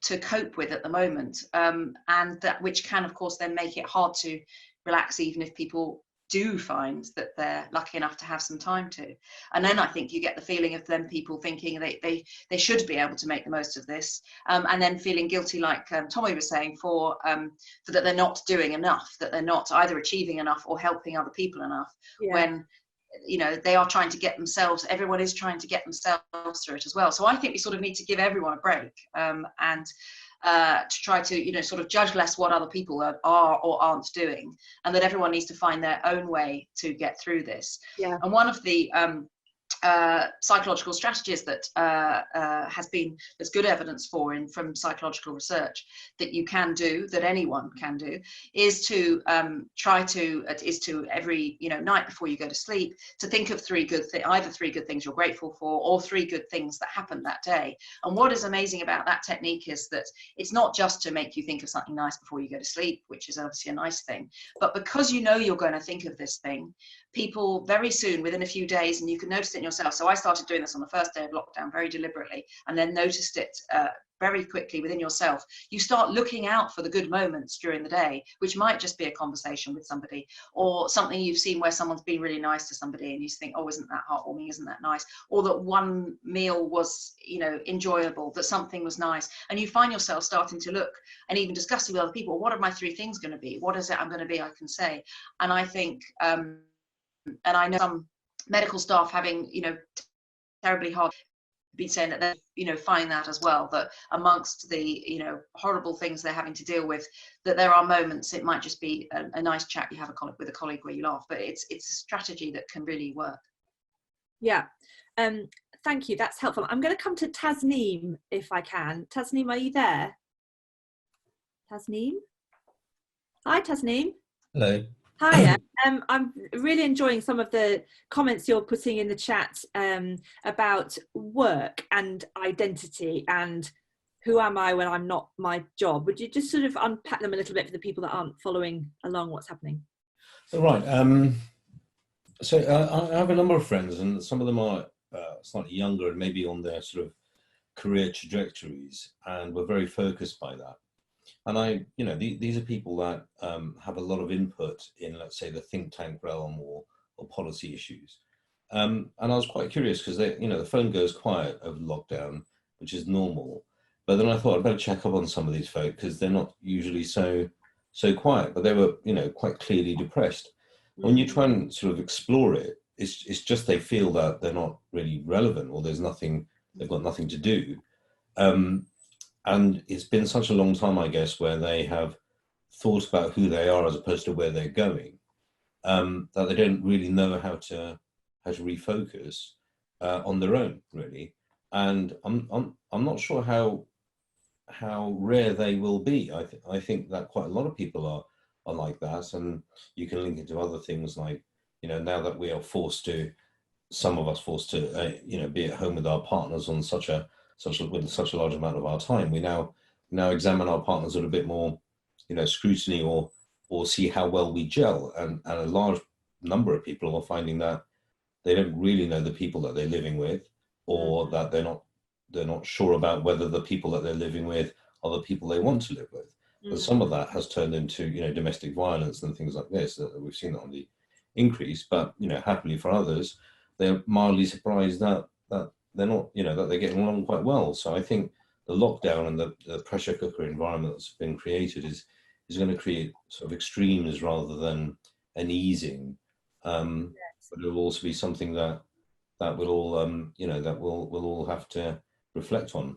to cope with at the moment, and that which can of course then make it hard to relax, even if people do find that they're lucky enough to have some time to. And then I think you get the feeling of them people thinking they should be able to make the most of this, and then feeling guilty, like Tommy was saying, for that they're not doing enough, that they're not either achieving enough or helping other people enough, when they are trying to get themselves, everyone is trying to get themselves through it as well. So I think we sort of need to give everyone a break, and to try to sort of judge less what other people are or aren't doing, and that everyone needs to find their own way to get through this. And one of the psychological strategies that there's good evidence for from psychological research that you can do, that anyone can do, is to every night before you go to sleep, to think of either three good things you're grateful for, or three good things that happened that day. And what is amazing about that technique is that it's not just to make you think of something nice before you go to sleep, which is obviously a nice thing, but because you're going to think of this thing, people very soon, within a few days, and you can notice it in yourself. So I started doing this on the first day of lockdown very deliberately, and then noticed it very quickly within yourself. You start looking out for the good moments during the day, which might just be a conversation with somebody, or something you've seen where someone's been really nice to somebody and you think, oh, isn't that heartwarming, isn't that nice, or that one meal was enjoyable, that something was nice, and you find yourself starting to look and even discussing with other people, what are my three things going to be, what is it I'm going to be I can say. And I think and I know some medical staff having terribly hard, been saying that they find that as well, that amongst the horrible things they're having to deal with, that there are moments, it might just be a nice chat you have with a colleague where you laugh, but it's a strategy that can really work. Thank you, that's helpful. I'm going to come to Tasneem if I can. Tasneem, are you there? Tasneem? Hi, Tasneem. Hello. Hi, I'm really enjoying some of the comments you're putting in the chat about work and identity and who am I when I'm not my job. Would you just sort of unpack them a little bit for the people that aren't following along what's happening? Right. So I have a number of friends, and some of them are slightly younger and maybe on their sort of career trajectories, and we're very focused by that. And these are people that have a lot of input in, let's say, the think tank realm or policy issues. And I was quite curious because the phone goes quiet over lockdown, which is normal. But then I thought I'd better check up on some of these folk because they're not usually so quiet, but they were, quite clearly depressed. Mm. When you try and sort of explore it, it's just they feel that they're not really relevant, or they've got nothing to do. And it's been such a long time, I guess, where they have thought about who they are as opposed to where they're going, that they don't really know how to refocus on their own, really. And I'm not sure how rare they will be. I think that quite a lot of people are like that, and you can link it to other things like, now that we are some of us forced to be at home with our partners on such a large amount of our time. We now examine our partners with a bit more, scrutiny, or see how well we gel. And a large number of people are finding that they don't really know the people that they're living with, or that they're not sure about whether the people that they're living with are the people they want to live with. And some of that has turned into, domestic violence and things like this. That we've seen that on the increase, but happily for others, they're mildly surprised that they're not, that they're getting along quite well. So I think the lockdown and the pressure cooker environment that's been created is going to create sort of extremes rather than an easing. But it will also be something that will all, that we'll all have to reflect on.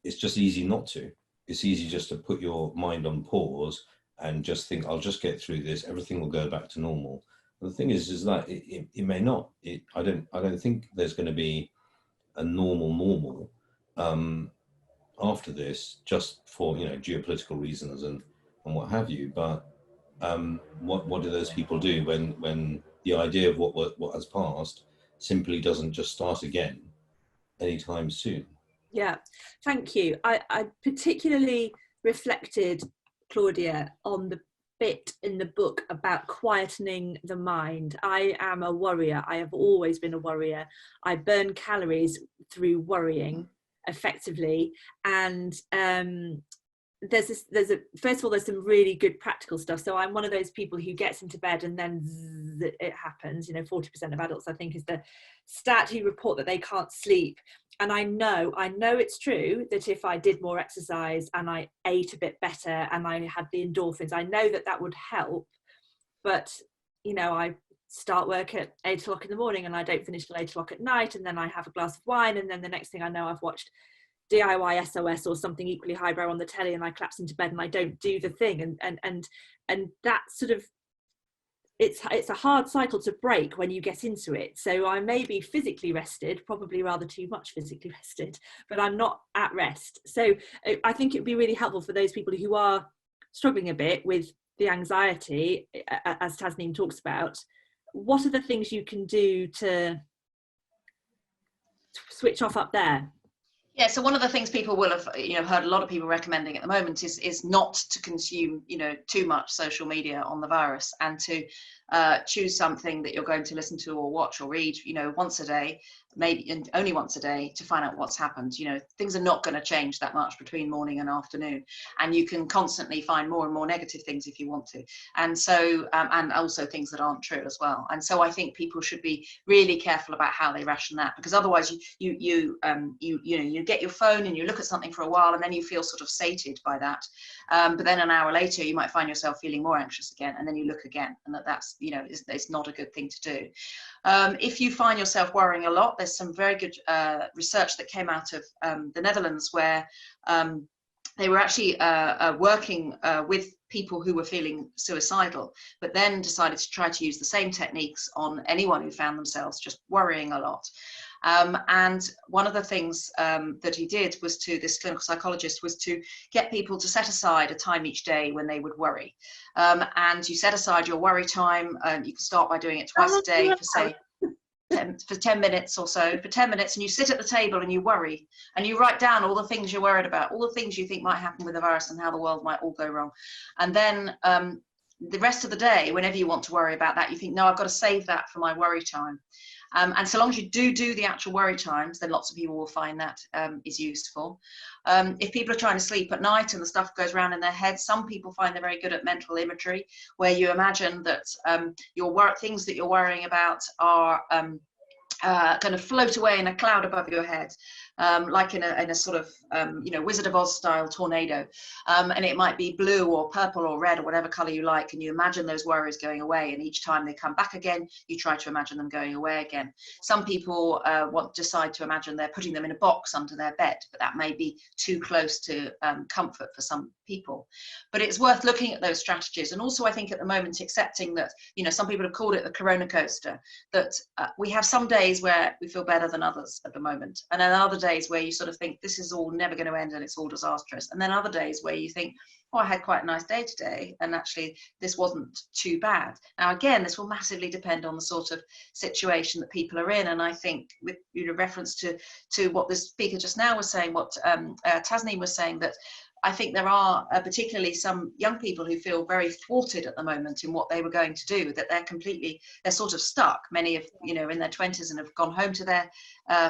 It's just easy not to. It's easy just to put your mind on pause and just think, I'll just get through this. Everything will go back to normal. And the thing is that it may not. I don't think there's going to be a normal after this, just for geopolitical reasons and what have you. But what do those people do when the idea of what has passed simply doesn't just start again anytime soon? Yeah, thank you. I particularly reflected, Claudia, on the bit in the book about quietening the mind. I am a worrier. I have always been a worrier. I burn calories through worrying effectively. And first of all, there's some really good practical stuff. So I'm one of those people who gets into bed and then it happens. 40% of adults, I think, is the stat who report that they can't sleep. And I know it's true that if I did more exercise and I ate a bit better and I had the endorphins, I know that would help. But, I start work at 8 o'clock in the morning and I don't finish till 8 o'clock at night. And then I have a glass of wine. And then the next thing I know, I've watched DIY SOS or something equally highbrow on the telly and I collapse into bed and I don't do the thing. And that sort of, it's a hard cycle to break when you get into it. So I may be physically rested, probably rather too much physically rested, but I'm not at rest. So I think it'd be really helpful for those people who are struggling a bit with the anxiety, as Tasneem talks about. What are the things you can do to switch off up there? Yeah, so one of the things people will have, heard a lot of people recommending at the moment is not to consume, too much social media on the virus, and to choose something that you're going to listen to or watch or read, once a day, maybe, and only once a day, to find out what's happened. Things are not going to change that much between morning and afternoon, and you can constantly find more and more negative things if you want to, and so and also things that aren't true as well. And so I think people should be really careful about how they ration that, because otherwise you get your phone and you look at something for a while and then you feel sort of sated by that, but then an hour later you might find yourself feeling more anxious again, and then you look again, and that's it's not a good thing to do. If you find yourself worrying a lot, there's some very good research that came out of the Netherlands, where they were actually working with people who were feeling suicidal, but then decided to try to use the same techniques on anyone who found themselves just worrying a lot. And one of the things that he did was this clinical psychologist was to get people to set aside a time each day when they would worry. And you set aside your worry time, and you can start by doing it twice a day for, say, for 10 minutes or so, for 10 minutes, and you sit at the table and you worry, and you write down all the things you're worried about, all the things you think might happen with the virus and how the world might all go wrong. And then the rest of the day, whenever you want to worry about that, you think, no, I've got to save that for my worry time. And so long as you do the actual worry times, then lots of people will find that is useful. If people are trying to sleep at night and the stuff goes around in their head, some people find they're very good at mental imagery, where you imagine that things that you're worrying about are kind of float away in a cloud above your head, like in a sort of Wizard of Oz style tornado, and it might be blue or purple or red or whatever color you like, and you imagine those worries going away, and each time they come back again you try to imagine them going away again. Some people decide to imagine they're putting them in a box under their bed, but that may be too close to comfort for some people. But it's worth looking at those strategies, and also I think at the moment accepting that, some people have called it the corona coaster, that we have some days where we feel better than others at the moment, and then other days where you sort of think this is all never going to end and it's all disastrous, and then other days where you think, oh, I had quite a nice day today and actually this wasn't too bad. Now again, this will massively depend on the sort of situation that people are in, and I think with reference to what the speaker just now was saying, what Tasneem was saying, that I think there are particularly some young people who feel very thwarted at the moment in what they were going to do, that they're sort of stuck. Many of, in their 20s and have gone home to their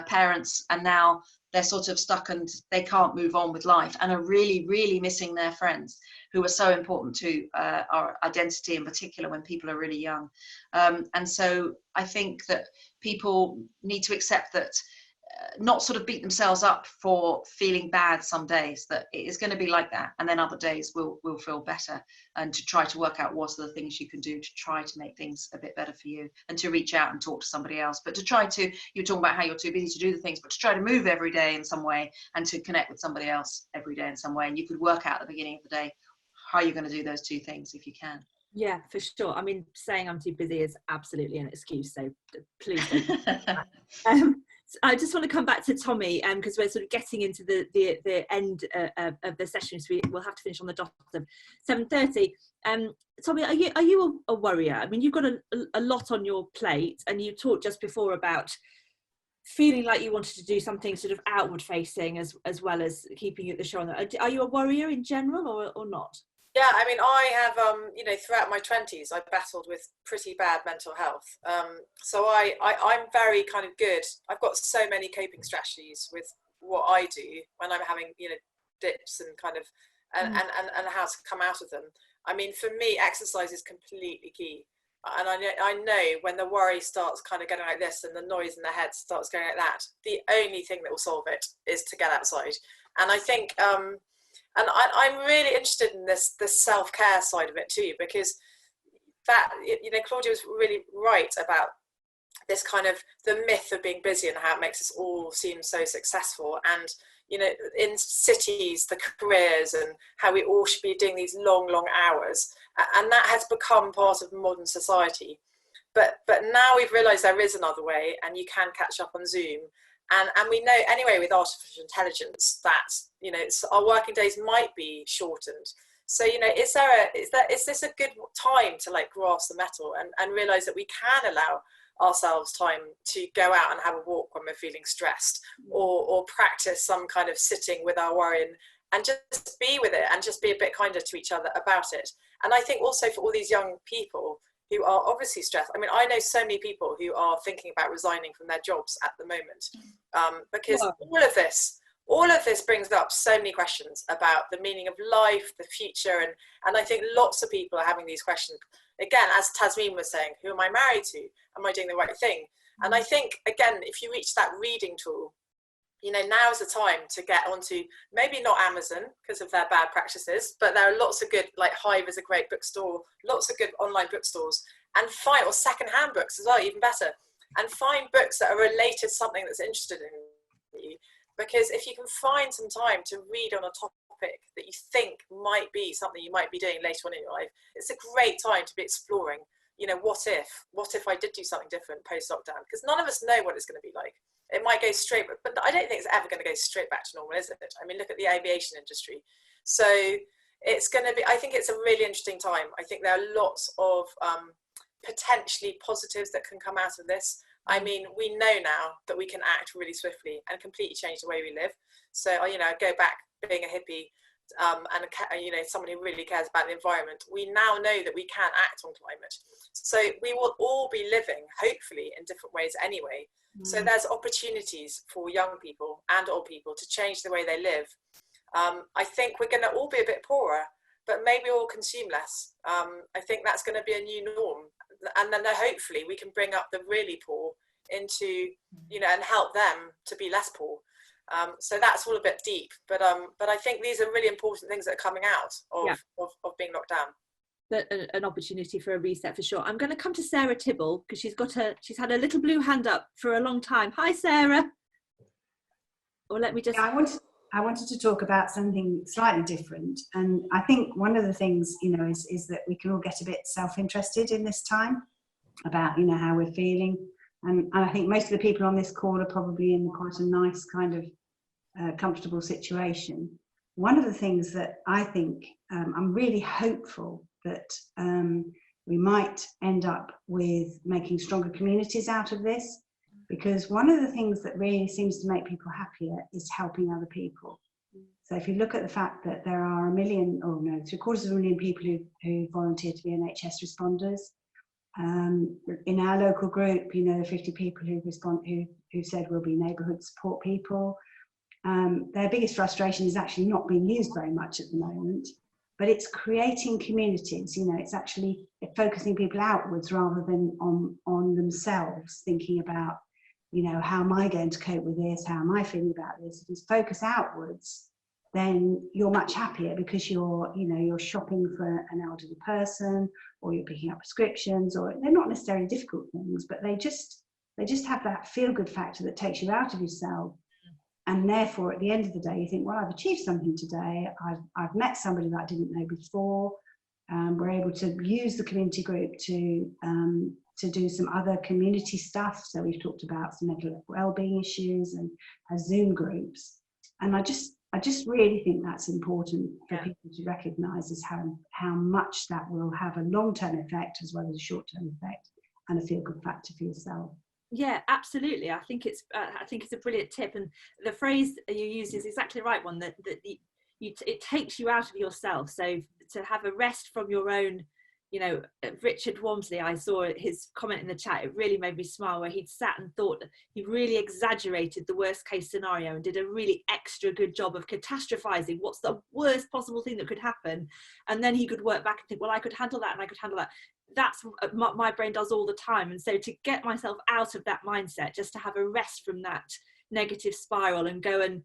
parents, and now they're sort of stuck and they can't move on with life, and are really, really missing their friends who are so important to our identity, in particular when people are really young. And so I think that people need to accept that, not sort of beat themselves up for feeling bad some days, that it is going to be like that, and then other days will feel better, and to try to work out what are the things you can do to try to make things a bit better for you, and to reach out and talk to somebody else. But to try to, you're talking about how you're too busy to do the things, but to try to move every day in some way, and to connect with somebody else every day in some way, and you could work out at the beginning of the day how you're going to do those two things if you can. Yeah, for sure. I mean, saying I'm too busy is absolutely an excuse, so please don't. I just want to come back to Tommy, because we're sort of getting into the end of the session, so we'll have to finish on the dot of 7:30. Tommy, are you a worrier? I mean, you've got a lot on your plate, and you talked just before about feeling like you wanted to do something sort of outward facing as well as keeping the show on. Are you a worrier in general or not? Yeah, I mean, I have, throughout my 20s, I battled with pretty bad mental health. So I'm very kind of good. I've got so many coping strategies with what I do when I'm having, dips and kind of, and how to come out of them. I mean, for me, exercise is completely key. And I know when the worry starts kind of going like this and the noise in the head starts going like that, the only thing that will solve it is to get outside. And I think, and I'm really interested in this self-care side of it too, because that, Claudia was really right about this kind of the myth of being busy and how it makes us all seem so successful. And, in cities, the careers and how we all should be doing these long hours. And that has become part of modern society. But now we've realized there is another way, and you can catch up on Zoom. And we know anyway with artificial intelligence that, our working days might be shortened. So, is this a good time to grasp the metal and realize that we can allow ourselves time to go out and have a walk when we're feeling stressed, or practice some kind of sitting with our worry and just be with it and just be a bit kinder to each other about it. And I think also for all these young people who are obviously stressed. I mean, I know so many people who are thinking about resigning from their jobs at the moment, because all of this brings up so many questions about the meaning of life, the future, and I think lots of people are having these questions. Again, as Tasneem was saying, who am I married to? Am I doing the right thing? And I think, again, if you reach that reading tool, now is the time to get onto, maybe not Amazon because of their bad practices, but there are lots of good, like Hive is a great bookstore, lots of good online bookstores, and find, or secondhand books as well, even better, and find books that are related to something that's interested in you. Because if you can find some time to read on a topic that you think might be something you might be doing later on in your life, it's a great time to be exploring, what if I did do something different post-lockdown? Because none of us know what it's going to be like. It might go straight, but I don't think it's ever going to go straight back to normal, is it? I mean, look at the aviation industry. So it's going to be, I think it's a really interesting time. I think there are lots of potentially positives that can come out of this. I mean, we know now that we can act really swiftly and completely change the way we live. So, I go back being a hippie and someone who really cares about the environment, we now know that we can act on climate. So we will all be living, hopefully, in different ways anyway. So there's opportunities for young people and old people to change the way they live. I think we're going to all be a bit poorer, but maybe we'll consume less. I think that's going to be a new norm. And then hopefully we can bring up the really poor into, and help them to be less poor. So that's all a bit deep, but I think these are really important things that are coming out of being locked down. An opportunity for a reset for sure. I'm going to come to Sarah Tibble because she's had a little blue hand up for a long time. Hi, Sarah. Or let me just. Yeah, I wanted to talk about something slightly different, and I think one of the things is that we can all get a bit self-interested in this time about how we're feeling, and I think most of the people on this call are probably in quite a nice kind of comfortable situation. One of the things that I think I'm really hopeful that we might end up with making stronger communities out of this, because one of the things that really seems to make people happier is helping other people. So if you look at the fact that there are 750,000 people who volunteer to be NHS responders, in our local group, 50 people who said we'll be neighbourhood support people. Their biggest frustration is actually not being used very much at the moment, but it's creating communities. It's actually focusing people outwards rather than on themselves, thinking about, how am I going to cope with this? How am I feeling about this? If you focus outwards, then you're much happier because you're shopping for an elderly person, or you're picking up prescriptions, or they're not necessarily difficult things, but they just have that feel-good factor that takes you out of yourself. And therefore, at the end of the day, you think, well, I've achieved something today. I've met somebody that I didn't know before. We're able to use the community group to do some other community stuff. So we've talked about some mental well-being issues and Zoom groups. And I just really think that's important for people to recognise, is how much that will have a long-term effect as well as a short-term effect, and a feel-good factor for yourself. Yeah, absolutely. I think it's a brilliant tip, and the phrase you used is exactly the right one. That it takes you out of yourself. So to have a rest from your own, Richard Wormsley, I saw his comment in the chat. It really made me smile, where he'd sat and thought he really exaggerated the worst case scenario and did a really extra good job of catastrophizing what's the worst possible thing that could happen, and then he could work back and think, well, I could handle that and I could handle that. That's what my brain does all the time. And so to get myself out of that mindset, just to have a rest from that negative spiral and go and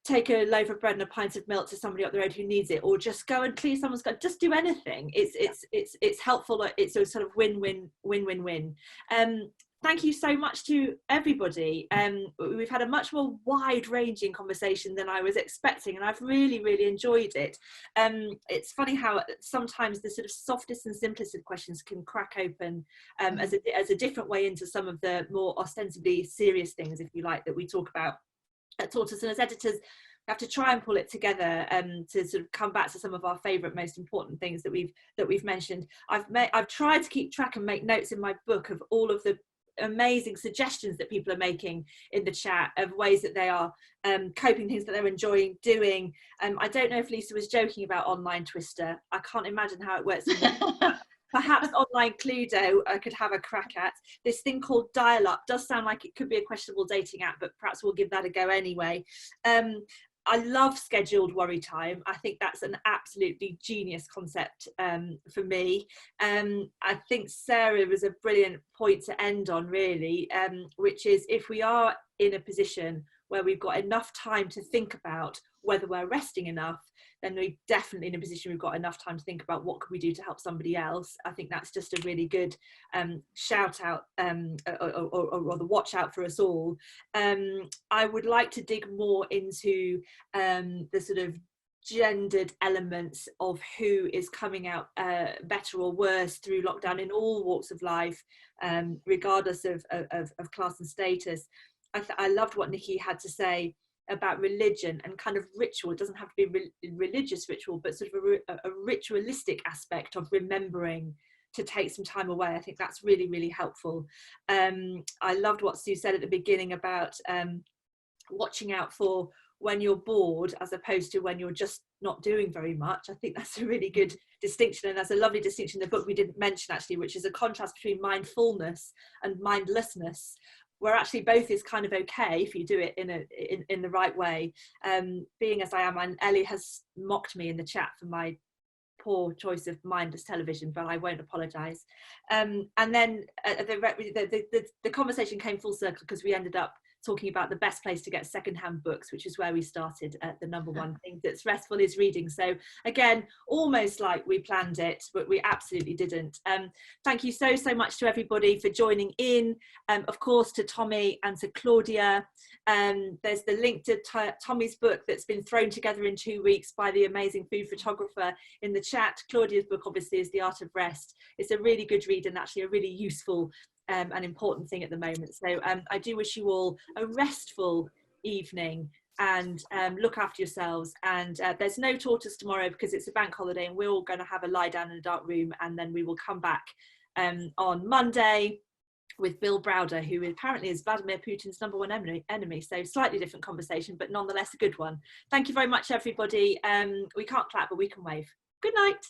take a loaf of bread and a pint of milk to somebody up the road who needs it, or just go and clear someone's garden, just do anything. It's helpful. It's a sort of win-win-win-win-win. Thank you so much to everybody. We've had a much more wide-ranging conversation than I was expecting, and I've really, really enjoyed it. It's funny how sometimes the sort of softest and simplest of questions can crack open as a different way into some of the more ostensibly serious things, if you like, that we talk about at Tortoise. And as editors, we have to try and pull it together to sort of come back to some of our favourite, most important things that we've mentioned. I've tried to keep track and make notes in my book of all of the amazing suggestions that people are making in the chat of ways that they are coping, things that they're enjoying doing. I don't know if Lisa was joking about online Twister. I can't imagine how it works. Perhaps online Cluedo I could have a crack at. This thing called Dial-Up does sound like it could be a questionable dating app, but perhaps we'll give that a go anyway. I love scheduled worry time. I think that's an absolutely genius concept for me. I think Sarah was a brilliant point to end on, really, which is if we are in a position where we've got enough time to think about whether we're resting enough, then we're definitely in a position we've got enough time to think about what can we do to help somebody else. I think that's just a really good shout out or the watch out for us all. I would like to dig more into the sort of gendered elements of who is coming out better or worse through lockdown in all walks of life, regardless of class and status. I loved what Nikki had to say about religion and kind of ritual. It doesn't have to be religious ritual, but sort of a ritualistic aspect of remembering to take some time away. I think that's really, really helpful. I loved what Sue said at the beginning about watching out for when you're bored as opposed to when you're just not doing very much. I think that's a really good distinction, and that's a lovely distinction in the book we didn't mention actually, which is a contrast between mindfulness and mindlessness, where actually both is kind of okay if you do it in the right way. Being as I am, and Ellie has mocked me in the chat for my poor choice of mindless television, but I won't apologise. And then the conversation came full circle because we ended up talking about the best place to get secondhand books, which is where we started at the number one thing that's restful is reading. So again, almost like we planned it, but we absolutely didn't. Thank you so much to everybody for joining in. Of course, to Tommy and to Claudia. There's the link to Tommy's book that's been thrown together in 2 weeks by the amazing food photographer in the chat. Claudia's book obviously is The Art of Rest. It's a really good read and actually a really useful an important thing at the moment. So I do wish you all a restful evening, and look after yourselves. And there's no Tortoise tomorrow because it's a bank holiday, and we're all going to have a lie down in a dark room, and then we will come back on Monday with Bill Browder, who apparently is Vladimir Putin's #1 enemy. So slightly different conversation, but nonetheless a good one. Thank you very much, everybody. We can't clap, but we can wave. Good night.